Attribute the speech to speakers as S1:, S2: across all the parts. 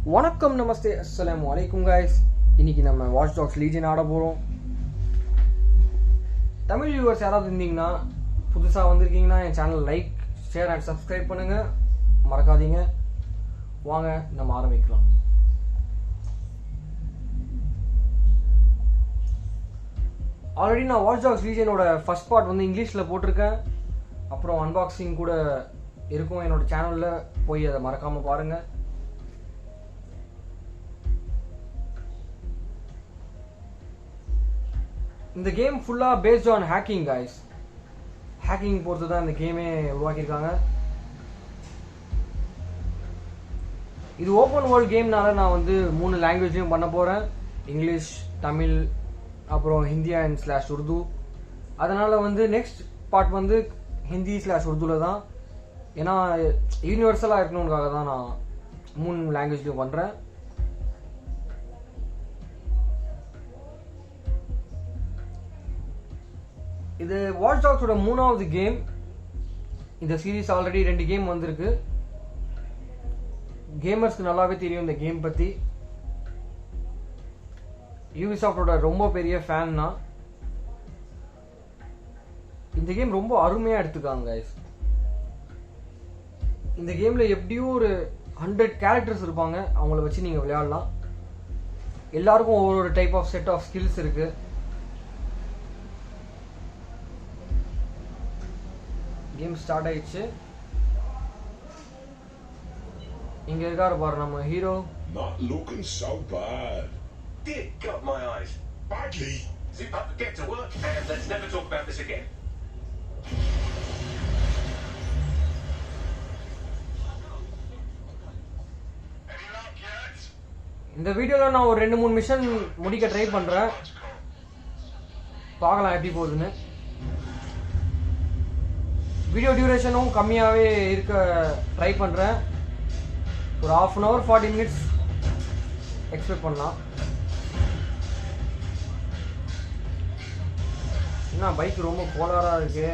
S1: வணக்கம் நமஸ்தே அஸ்ஸலாமு அலைக்கும் guys. இன்னைக்கு நம்ம வாட்ச் டாக்ஸ் லீஜன் ஆட போகிறோம். தமிழ் வியூவர்ஸ் யாராவது இருந்தீங்கன்னா புதுசாக வந்திருக்கீங்கன்னா என் channel like share and subscribe பண்ணுங்கள், மறக்காதீங்க. வாங்க நம்ம ஆரம்பிக்கலாம். ஆல்ரெடி நான் வாட்ச் டாக்ஸ் லீஜனோட ஃபர்ஸ்ட் பார்ட் வந்து இங்கிலீஷில் போட்டிருக்கேன். அப்புறம் அன்பாக்சிங் கூட இருக்கும் என்னோட சேனலில், போய் அதை மறக்காமல் பாருங்கள். இந்த கேம் ஃபுல்லாக based on hacking guys. Hacking பொறுத்து தான் இந்த கேமே உருவாக்கியிருக்காங்க. இது ஓப்பன் வேர்ல்ட் கேம்னால நான் வந்து 3 லாங்குவேஜ்லையும் பண்ண போகிறேன். இங்கிலீஷ், தமிழ், அப்புறம் ஹிந்தி அண்ட் ஸ்லாஷ் உருது. அதனால் வந்து நெக்ஸ்ட் பார்ட் வந்து ஹிந்தி ஸ்லாஷ் உருதுவில் தான். ஏன்னா யூனிவர்சலாக இருக்கணுங்காக தான் நான் 3 லாங்குவேஜ்லையும் பண்ணுறேன். இது வாட்ச் டாக்ஸோட 3வது கேம். இந்த சீரீஸ் ஆல்ரெடி 2 கேம் வந்திருக்கு. கேமர்ஸ்க்கு நல்லாவே தெரியும் இந்த கேம் பற்றி. யூபிசாஃப்டோட ரொம்ப பெரிய ஃபேன் நான். இந்த கேம் ரொம்ப அருமையாக எடுத்துக்காங்க guys. இந்த கேமில் எப்படியும் ஒரு 100 கேரக்டர்ஸ் இருப்பாங்க. அவங்கள வச்சு நீங்கள் விளையாடலாம். எல்லாருக்கும் ஒவ்வொரு type of set of skills இருக்குது. கேம் ஸ்டார்ட் ஆயிடுச்சு. இங்க இருக்காரு பாரு நம்ம hero.
S2: Not looking so bad.
S3: Dear God, my eyes.
S2: Badly.
S3: Zip up, get to work, and let's never talk about this again. Any luck yet?
S1: இந்த வீடியோல நான் ஒரு 2-3 மிஷன் முடிக்க ட்ரை பண்றேன். பார்க்கலாம் எப்படி போகுதுன்னு. வீடியோ டியூரேஷனும் கம்மியாகவே இருக்க ட்ரை பண்ணுறேன். ஒரு 1/2 an hour 40 minutes எக்ஸ்பெக்ட் பண்ணலாம். என்ன பைக் ரொம்ப கோளாராக இருக்கு.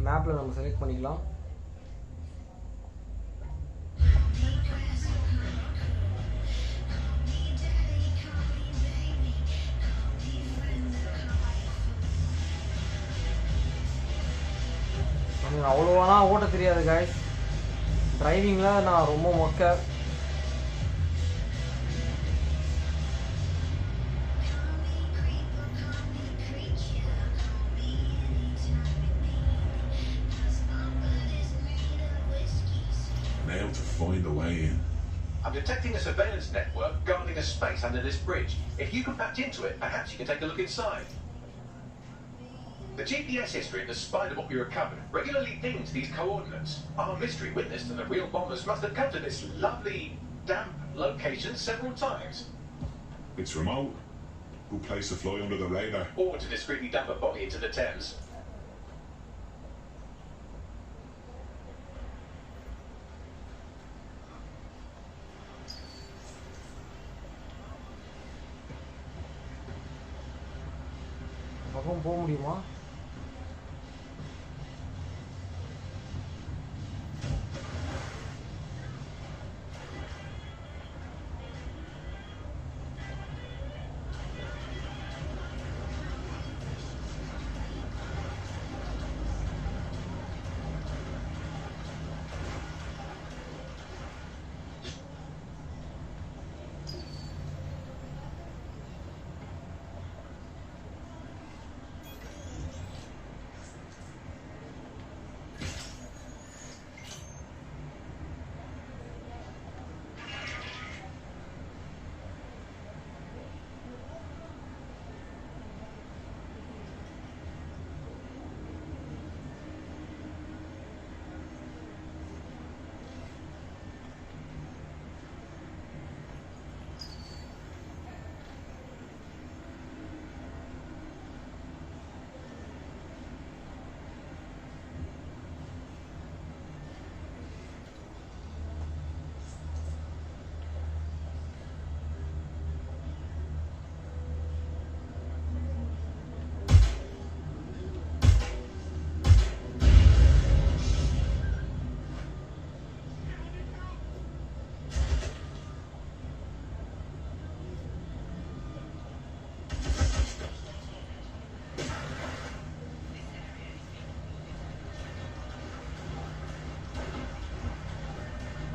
S1: மேப்பில் நம்ம செலக்ட் பண்ணிக்கலாம். அவ்வளோவானா ஓட்ட தெரியாது guys. டிரைவிங்கில் நான் ரொம்ப மொக்க.
S2: Now to find a way in.
S3: I'm detecting a surveillance network guarding a space under this bridge. If you can patch into it, perhaps you can take a look inside. The GPS history and the spider what we recovered regularly pings these coordinates. Our mystery witness and the real bombers must have come to this lovely, damp location several times.
S2: It's remote. Good place to fly under the radar.
S3: Or to discreetly dump a body into the Thames.
S1: பக்கம் போக முடியுமா?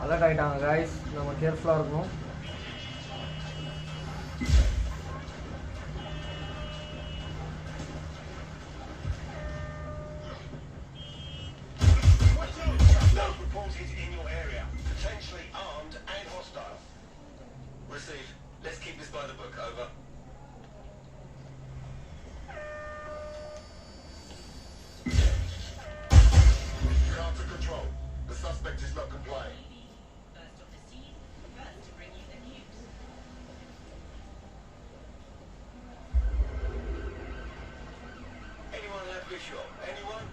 S1: Alert ஆகிட்டாங்க guys, நம்ம கேர்ஃபுல்லாக இருக்கணும்.
S4: Reported in your area, potentially armed and hostile. Received. Let's keep this by the book. Over. Car to control. The suspect is not complying.
S5: First on the scene, first to bring you the news.
S4: Anyone have visual? Anyone?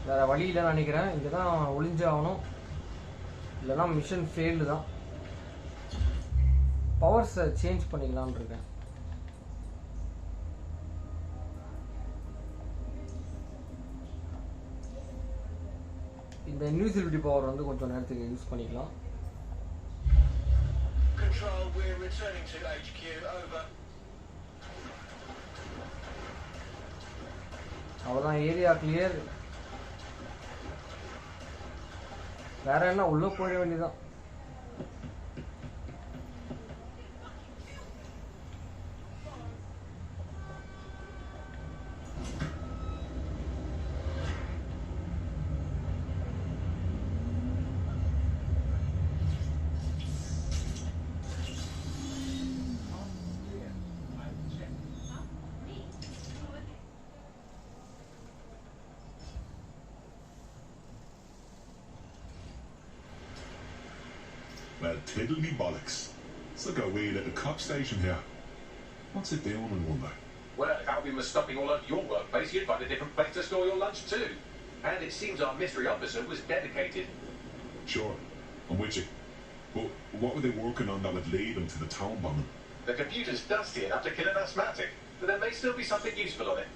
S1: வேறு வழி இல்லைன்னு நினைக்கிறேன். இங்கே தான் ஒளிஞ்சு ஆகணும், இல்லைனா mission failed தான். பவர்ஸை சேஞ்ச் பண்ணிக்கலான் இருக்கேன். இந்த இன்விசிபிலிட்டி பவர் வந்து கொஞ்சம் நேரத்துக்கு யூஸ் பண்ணிக்கலாம்.
S4: Control, we're returning to HQ. Over.
S1: அவ்வளோதான், ஏரியா கிளியர். வேற என்ன, உள்ளே போயிட வேண்டியதான்.
S2: Well, tiddle me bollocks. It's like a weird at the cop station here. What's it doing, I wonder?
S3: Well, if Albion was stopping all over your workplace, you'd find a different place to store your lunch too. And it seems our mystery officer was dedicated.
S2: Sure, I'm with you. But what were they working on that would lead them to the town bombing?
S3: The computer's dusty enough to kill an asthmatic, but there may still be something useful on it.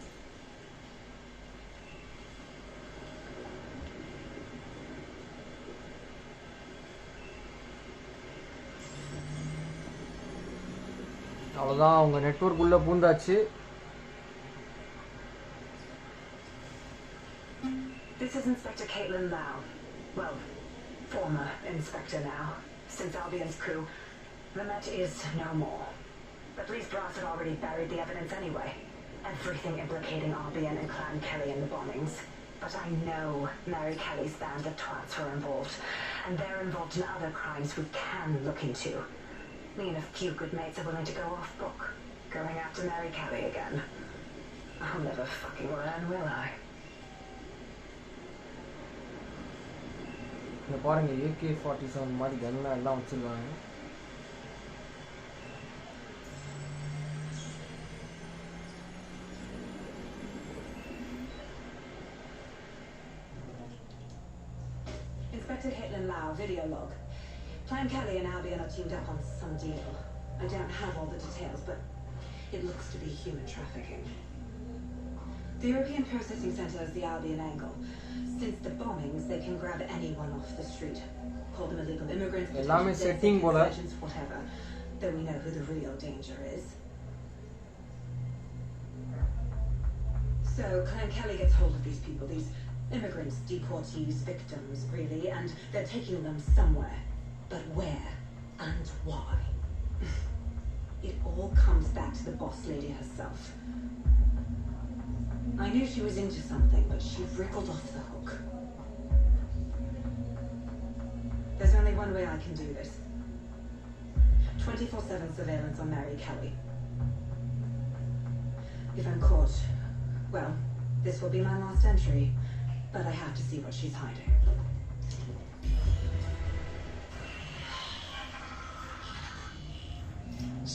S1: அவ்வளோதான், அவங்க network உள்ளே பூந்தாச்சு.
S6: This is Inspector Caitlin Lau. Well, former inspector now, since Albion's coup. The Met is no more. The police brass had already buried the evidence anyway. Everything implicating Albion and Clan Kelly in the bombings. But I know Mary Kelly's band of twats were involved, and they're involved in other crimes we can look into. Me and a few good mates are willing to go off book, going after Mary Kelly again. I'll never fucking learn, will I?
S1: இங்கே பாருங்கள், AK-47 மாதிரி கன்லாம் எல்லாம் வச்சுருக்காங்க.
S6: Inspector Caitlin Lau, video log. Clan Kelly and Albion are teamed up on some deal. I don't have all the details, but it looks to be human trafficking. The European Processing Center is the Albion angle. Since the bombings, they can grab anyone off the street. Call them illegal immigrants,
S1: எல்லாமே setting போல.
S6: insurgents, whatever. Though we know who the real danger is. So Clan Kelly gets hold of these people, these immigrants, deportees, victims, really, and they're taking them somewhere. But where and why? It all comes back to the boss lady herself. I knew she was into something, but she wriggled off the hook. There's only one way I can do this. 24/7 surveillance on Mary Kelly. If I'm caught, well, this will be my last entry, but I have to see what she's hiding.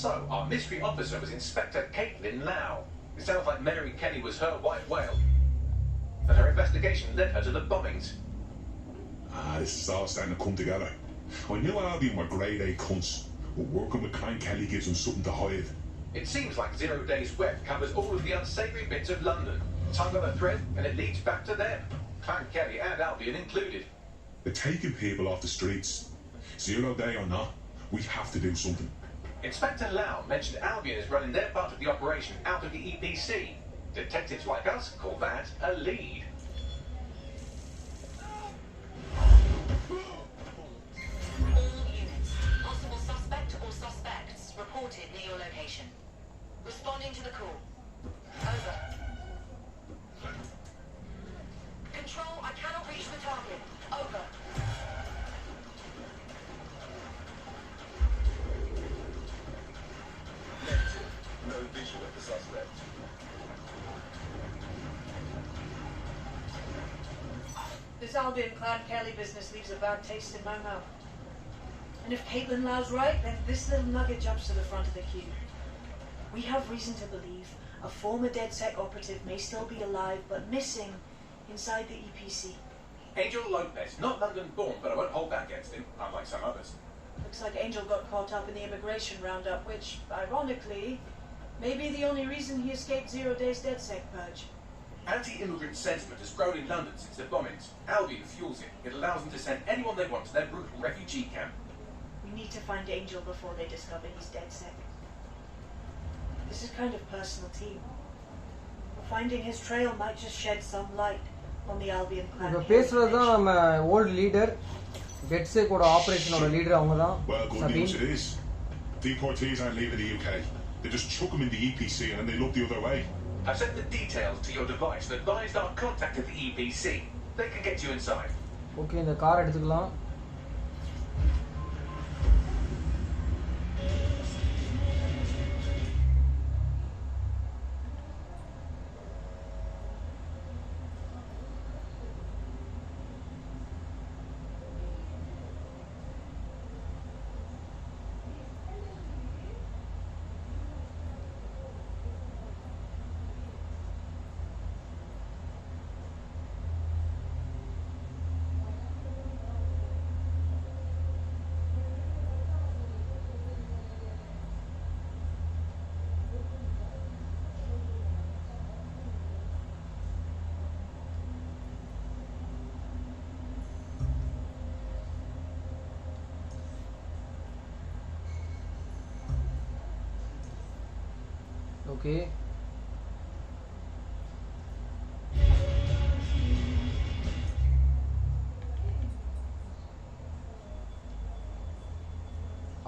S3: So, our mystery officer was Inspector Caitlin Lau. It sounds like Mary Kelly was her white whale. And her investigation led her to the bombings.
S2: This is all starting to come together. I knew Albion were grade A cunts, but working with Clan Kelly gives them something to hide.
S3: It seems like 0 Days Web covers all of the unsavoury bits of London. Tongue of a thread, and it leads back to them. Clan Kelly and Albion included.
S2: They're taking people off the streets. 0 Day or not, we have to do something.
S3: Inspector Lau mentioned Albion is running their part of the operation out of the EPC. Detectives like us call that a lead.
S5: All units. Possible suspect or suspects reported near your location. Responding to the call. Over. Control, I cannot reach the target. Over.
S4: Negative. No visual of the suspect.
S7: This Albion Clan Kelly business leaves a bad taste in my mouth. And if Caitlin Lau's right, then this little nugget jumps to the front of the queue. We have reason to believe a former DedSec operative may still be alive, but missing inside the EPC.
S3: Angel Lopez, not London born, but I won't hold that against him, unlike some others.
S7: Looks like Angel got caught up in the immigration roundup, which, ironically, may be the only reason he escaped 0 Days DedSec purge.
S3: Anti-immigrant sentiment has grown in London since the bombings. Albion fuels it. It allows them to send anyone they want to their brutal refugee camp.
S7: We need to find Angel before they discover he's DedSec. This is kind of personal team. Finding his trail might just shed some light on the Albion Clan.
S1: இப்போ பேசுறது தான் நம்ம volt leader டெட்சேக்கோட ஆபரேஷனோட leader அவங்க தான்
S2: Well, good news it is. Deportees aren't leaving the UK. They just chuck them in the EPC and then they look the other way.
S3: I've sent the details to your device and advised our contact at the EPC. They can get you inside.
S1: Okay இந்த car எடுத்துக்கலாம். Okay.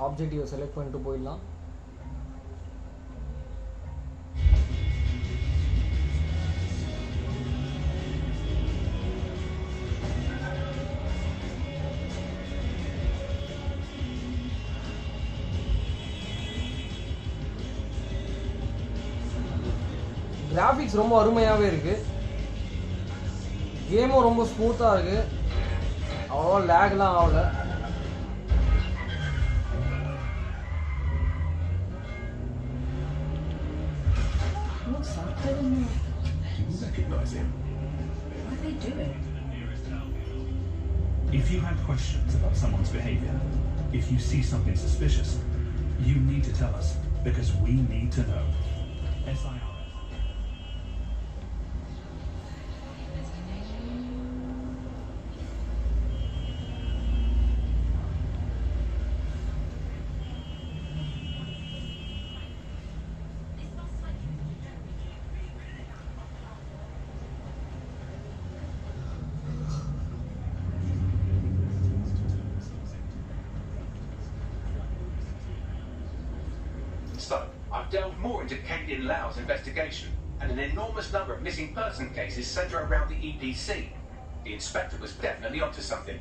S1: Objective select பண்ணிட்டு போயிடலாம். Graphics ரொம்ப அருமையாகவே இருக்கு. கேமும் ரொம்ப ஸ்மூத்தாக இருக்கு. அவ்வளோவா லேக்லாம் ஆகல.
S4: You recognize him?
S6: What are they doing?
S8: If you have questions about someone's behavior, if you see something suspicious, you need to tell us, because we need to know. SIR.
S3: So, I've delved more into Caitlin Lau's investigation, and an enormous number of missing person cases centre around the EPC. The inspector was definitely onto something.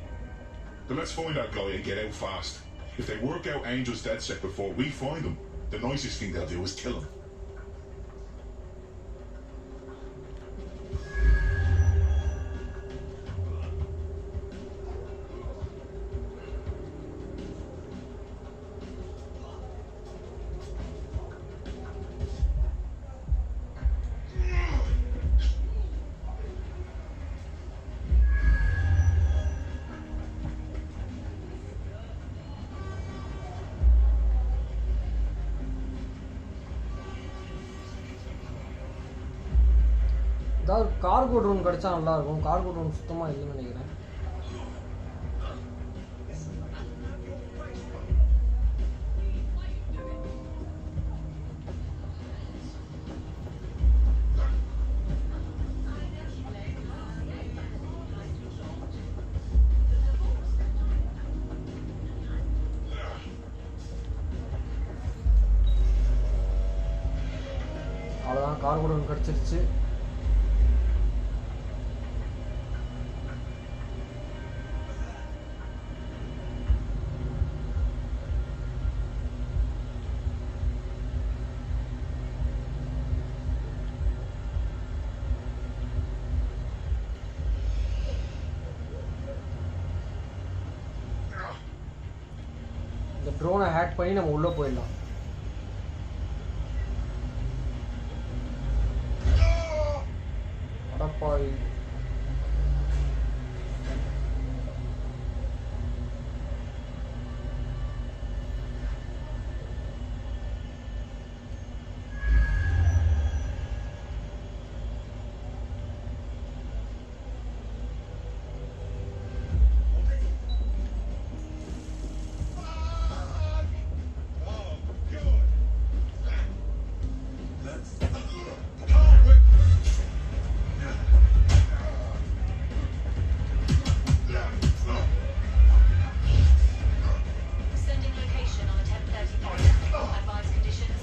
S2: Then let's find that guy and get out fast. If they work out Angel's DedSec before we find them, the nicest thing they'll do is kill him.
S1: ஏதாவது cargo drone கிடைச்சா நல்லா இருக்கும். Cargo drone சுத்தமா இல்லைன்னு நினைக்கிறேன். அவ்வளோதான், cargo drone கிடச்சிருச்சு. இந்த ட்ரோனை ஹேக் பண்ணி நம்ம உள்ளே போயிடலாம். அடப்பாவி.
S5: Sending location on a 10:30 point. Advise conditions.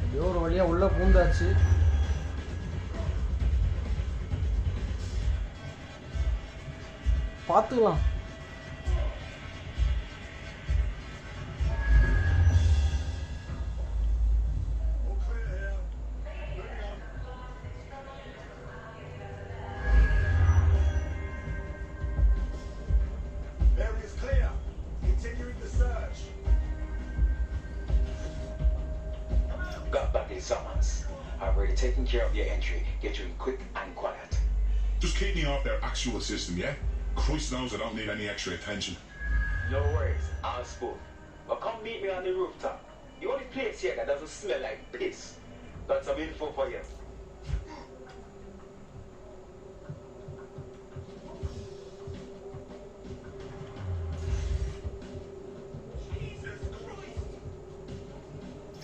S1: எப்படியோ ஒரு வழியா உள்ள பூந்தாச்சு. பார்த்துக்கலாம்.
S4: Area's clear. Continuing the search.
S9: Got back in summons. I've already taken care of your entry. Get you in quick and quiet.
S2: Just keep me off their actual system, yeah? Christ knows I don't need any extra attention.
S9: No worries, I'll spoon. But come meet me on the rooftop. The only place here that doesn't smell like piss. Got some info for you.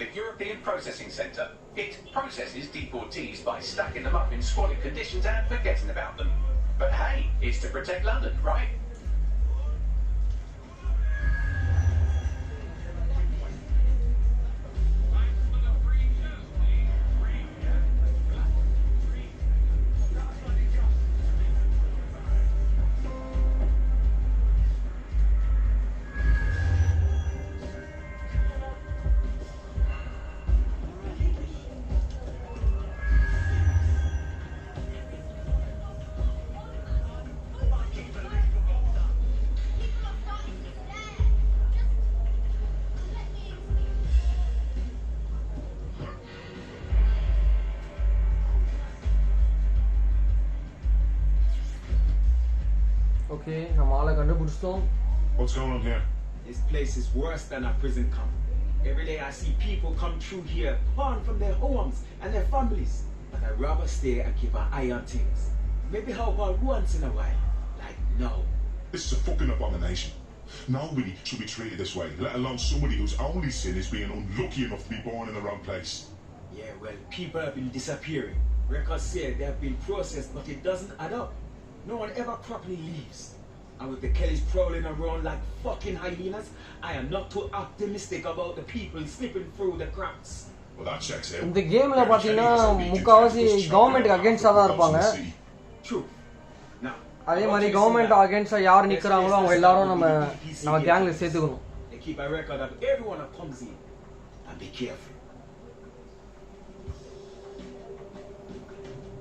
S3: The European Processing Centre. It processes deportees by stacking them up in squalid conditions and forgetting about them. But hey, it's to protect London, right?
S1: Okay, நம்ம ஆளை கண்டுபிடிச்சிட்டோம்.
S2: What's going on here?
S10: This place is worse than a prison camp. Every day I see people come through here, torn from their homes and their families. But I'd rather stay and keep an eye on things. Maybe help out once in a while. Like no.
S2: This is a fucking abomination. Nobody should be treated this way, let alone somebody whose only sin is being unlucky enough to be born in the wrong place.
S10: Yeah, well, people have been disappearing. Records say they have been processed, but it doesn't add up. No one ever properly leaves. And with the Kellys prowling around like fucking hyenas, I am not too optimistic about the people slipping through the cracks.
S2: Well, that checks out.
S1: இந்த கேம்ல பாத்தீங்கன்னா முக்காவாசி government அகைன்ஸ்டா தான் இருப்பாங்க.
S10: True. Now,
S1: அதே மாதிரி government அகைன்ஸ்டா யார் நிக்கறாங்களோ அவங்க எல்லாரும் நம்ம கேங்ல சேர்த்துக்கணும்.
S10: They keep a record of everyone that comes in. And be careful.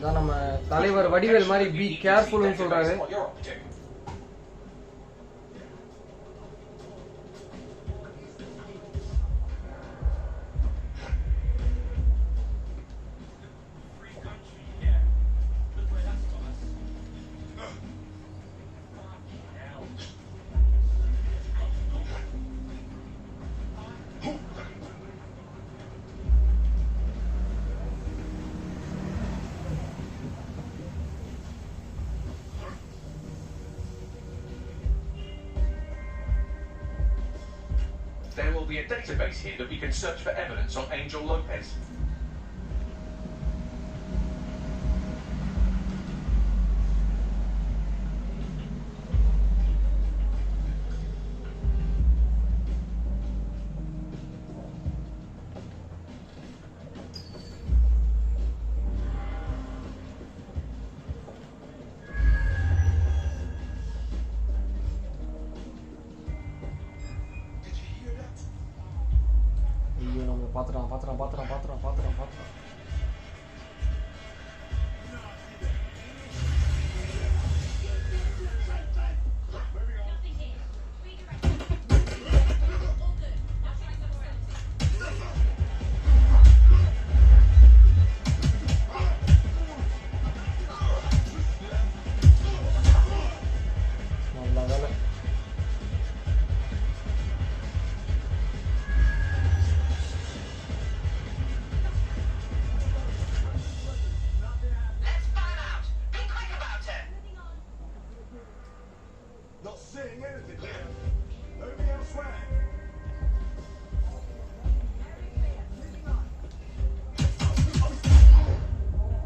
S1: தான் நம்ம தலைவர் வடிவேல் மாதிரி பி கேர்ஃபுல்னு சொல்றாரு.
S3: be a database here that we can search for evidence on Angel Lopez.
S1: ஐயோ நம்ம பாத்துறான். நல்ல வேலை.
S5: Let's find out. Be quick about it.
S4: Not seeing anything here. Moving elsewhere.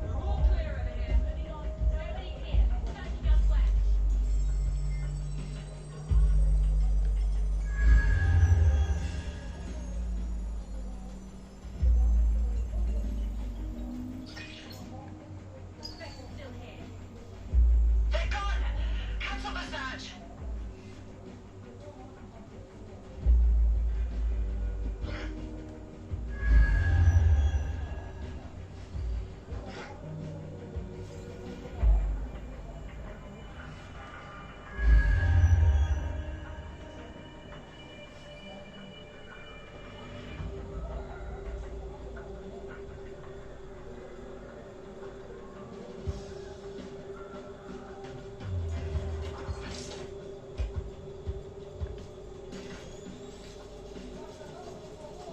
S5: We're all clear over here. Moving on. Nobody here. Searching elsewhere. Suspect's still here. They're gone. Cancel the search.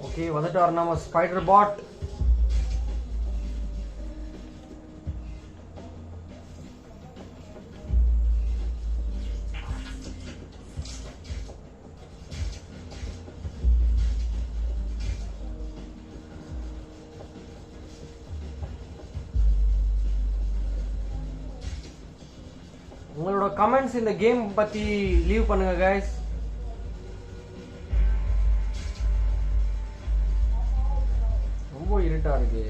S1: Okay வந்துட்டார் நம்ம spider பாட். உங்களோட comments இந்த game பத்தி leave பண்ணுங்க guys. ரொம்ப இருட்டா இருக்கு.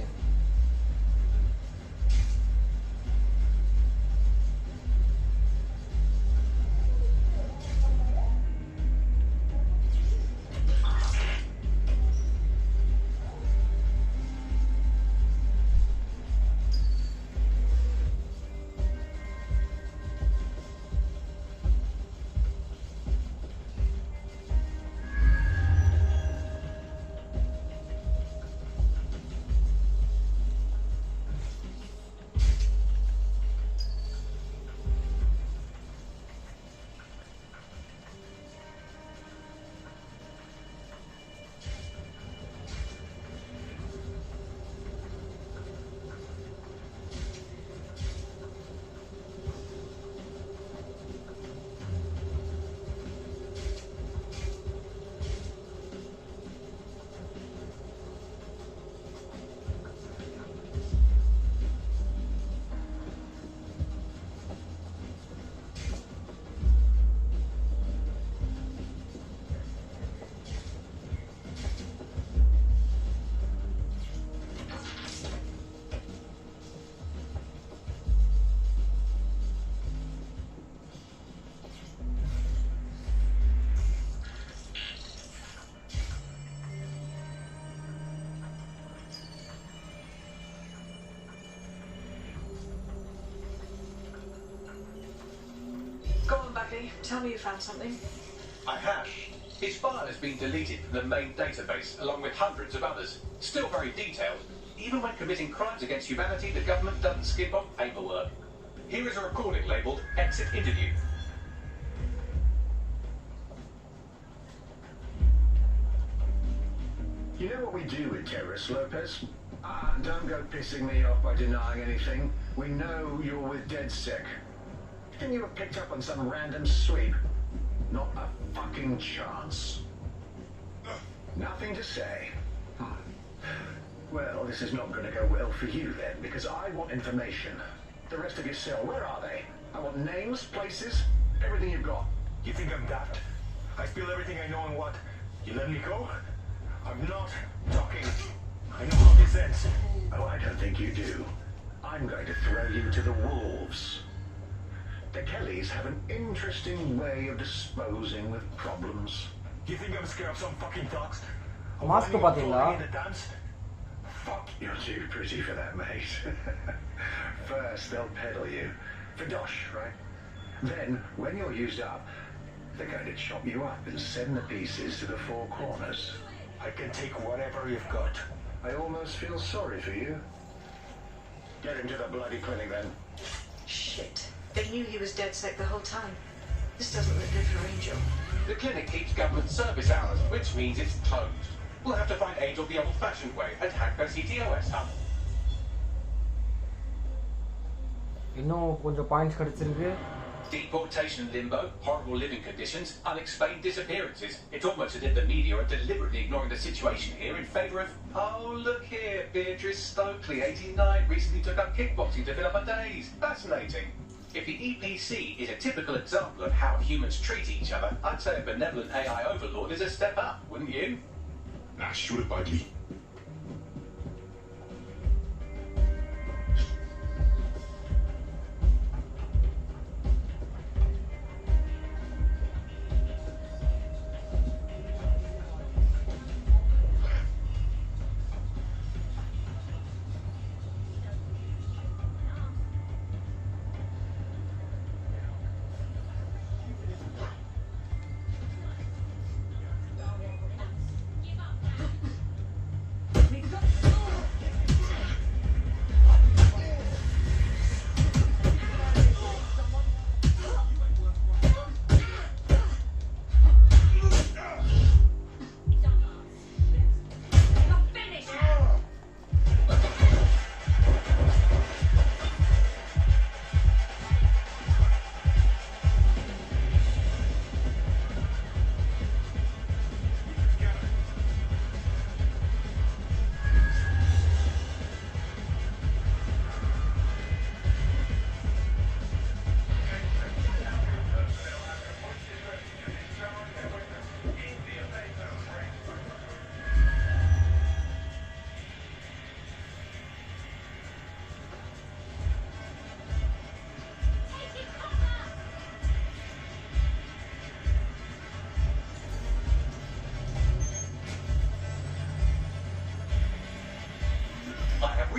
S7: Go on, Buckley. Tell me you found something.
S3: I have. His file has been deleted from the main database, along with hundreds of others. Still very detailed. Even when committing crimes against humanity, the government doesn't skip off paperwork. Here is a recording labelled Exit Interview.
S4: You know what we do with terrorists, Lopez? Don't go pissing me off by denying anything. We know you're with DedSec. Think you were picked up on some random sweep? Not a fucking chance. Nothing to say. Well, this is not going to go well for you then, because I want information. The rest of your cell, where are they? I want names, places, everything you've got.
S11: You think I'm daft? I spill everything I know and what? You let me go? I'm not talking. I know how this ends.
S4: Oh, I don't think you do. I'm going to throw you to the wolves. The Kellys have an interesting way of disposing with problems.
S11: You think I'm scared of some fucking dogs?
S1: Mask பாத்தீங்களா?
S11: In the dance?
S4: Fuck, you're too pretty for that, mate. First, they'll peddle you. For dosh, right? Then, when you're used up, they're going to chop you up and send the pieces to the four corners.
S11: I can take whatever you've got.
S4: I almost feel sorry for you. Get him to the bloody clinic, then.
S7: Shit. They knew he was DedSec the whole time. This doesn't look good for Angel.
S3: The clinic keeps government service hours, which means it's closed. We'll have to find Angel the old-fashioned way and hack their CTOS hub.
S1: இன்னும் கொஞ்சம் points கிடைச்சிருக்கு.
S3: Deportation limbo, horrible living conditions, unexplained disappearances. It's almost as if the media are deliberately ignoring the situation here in favour of, oh, look here, Beatrice Stokely, 89, recently took up kickboxing to fill up her days. Fascinating. If the EPC is a typical example of how humans treat each other, I'd say a benevolent AI overlord is a step up, wouldn't you?
S2: Nah, shoot it, Bagley.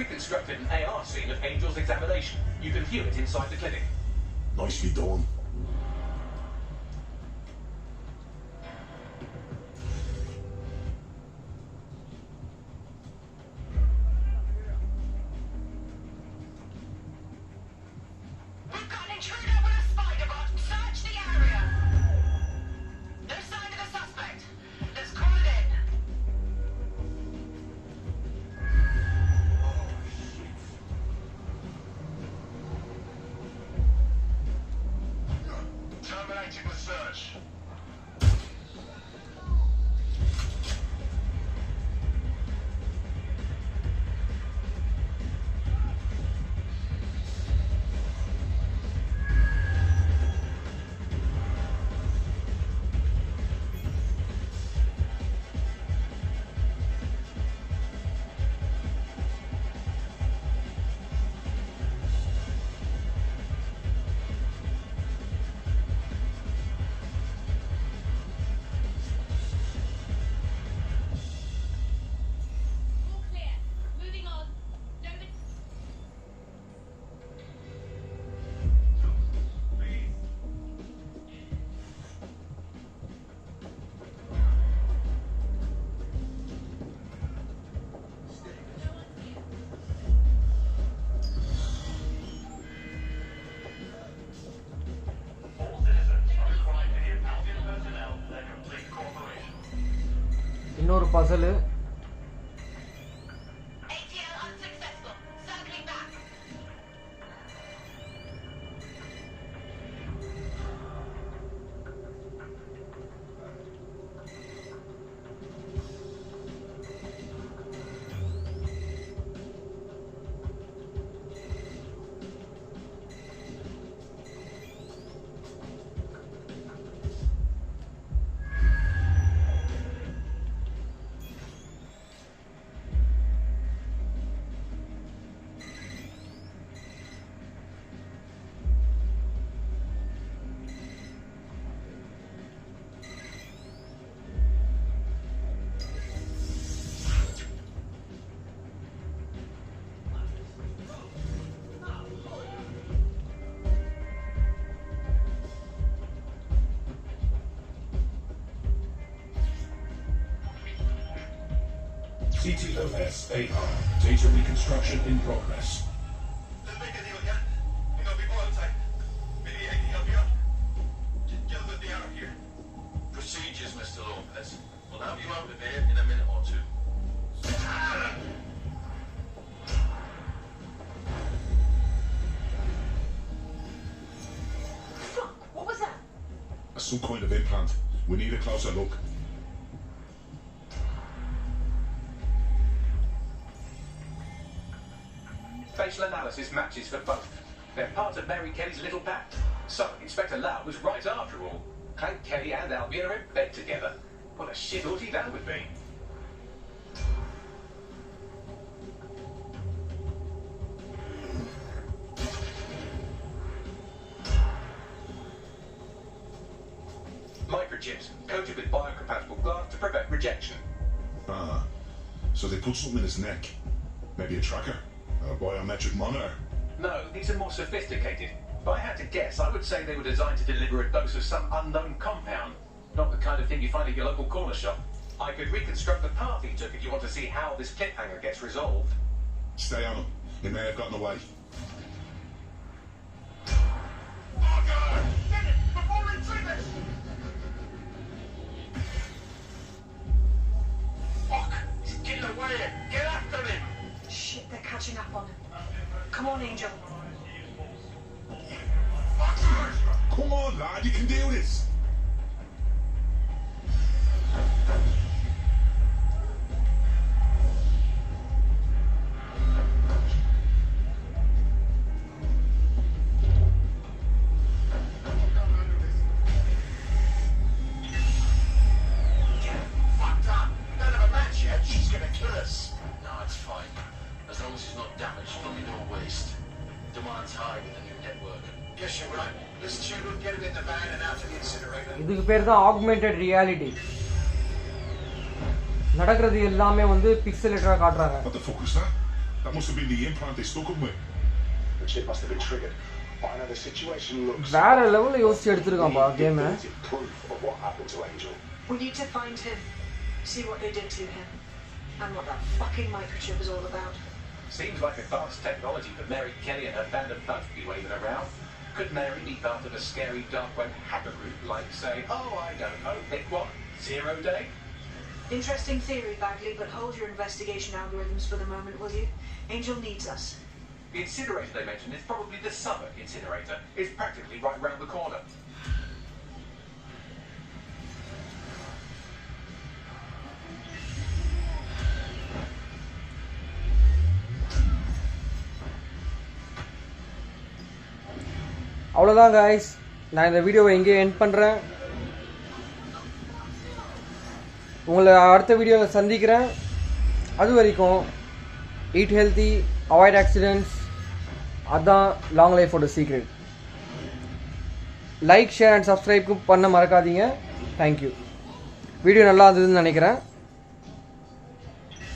S3: Reconstructed an AR scene of Angel's examination. You can view it inside the clinic.
S2: Nicely done.
S5: We've got an intruder with a spider bot. Search the area. No sign of a suspect. Let's call it in.
S2: Terminating the search.
S5: All clear. Moving on. Nobody.
S11: All citizens are required to give Albion personnel their complete cooperation.
S1: இன்னொரு Basil.
S5: ATL unsuccessful. Circling back.
S8: CTOS-AR. Data reconstruction in progress.
S11: Let's make a deal, yeah? You know, people outside. Maybe I can help you out. Just get me out of here.
S3: Procedures, Mr. Lopez. We'll have you out of here in a minute or two.
S7: Fuck, what was that?
S2: Some kind of implant. We need a closer look.
S3: Facial analysis matches for both. They're part of Mary Kelly's little pact. So, Inspector Lau was right after all. Hank Kelly and Albion are in bed together. What a shit orgy that would be. Microchips, coated with biocompatible glass to prevent rejection.
S2: Ah, so they put something in his neck. Maybe a tracker, a biometric monitor.
S3: No, these are more sophisticated. If I had to guess, I would say they were designed to deliver a dose of some unknown compound. Not the kind of thing you find at your local corner shop. I could reconstruct the path he took if you want to see how this cliffhanger gets resolved.
S2: Stay on him. He may have gotten away.
S11: Oh, God! Get it! Before we see this! Fuck! He's getting away! Get after him!
S7: Shit, they're catching up on him. Come on, Angel.
S11: Fuckers!
S2: Come on, lad, you can do this.
S11: Fucked up! Don't have a match yet. She's gonna kill us.
S3: No, it's fine. As long as it's not damaged, probably no waste. Demand's high with the new network.
S11: Yes, you're right. Listen, Chen, we'll get it in the van and out to the incinerator.
S1: இதுக்கு பேர் தான் augmented reality. நடக்கிறது எல்லாமே வந்து பிக்சலேட்டரா காட்டுறாங்க.
S2: What the fuck was that? That must have been the implant they stuck him with.
S4: The chip must have been triggered. I know the situation looks...
S1: வேற லெவல்ல யோசிச்சு எடுத்துருக்கான்பா game.
S4: Proof of what happened to Angel.
S7: We need to find him, see what they did to him, and what that fucking microchip is all about.
S3: Seems like advanced technology that Mary Kelly and her band of thugs be waving around. Could Mary be part of a scary dark web hacker group like, say, oh, I don't know, pick one, 0 Day?
S7: Interesting theory, Bagley, but hold your investigation algorithms for the moment, will you? Angel needs us.
S3: The incinerator they mentioned is probably the Southwark incinerator. It's practically right round the corner.
S1: அவ்வளோதான் guys, நான் இந்த வீடியோவை எங்கே end பண்ணுறேன். உங்களை அடுத்த வீடியோவில் சந்திக்கிறேன். அது வரைக்கும் ஈட் ஹெல்த்தி, அவாய்ட் ஆக்சிடென்ட்ஸ். அதுதான் லாங் லைஃபோட secret. Like, share and subscribe பண்ண மறக்காதீங்க. தேங்க்யூ. வீடியோ நல்லா இருந்ததுன்னு நினைக்கிறேன்.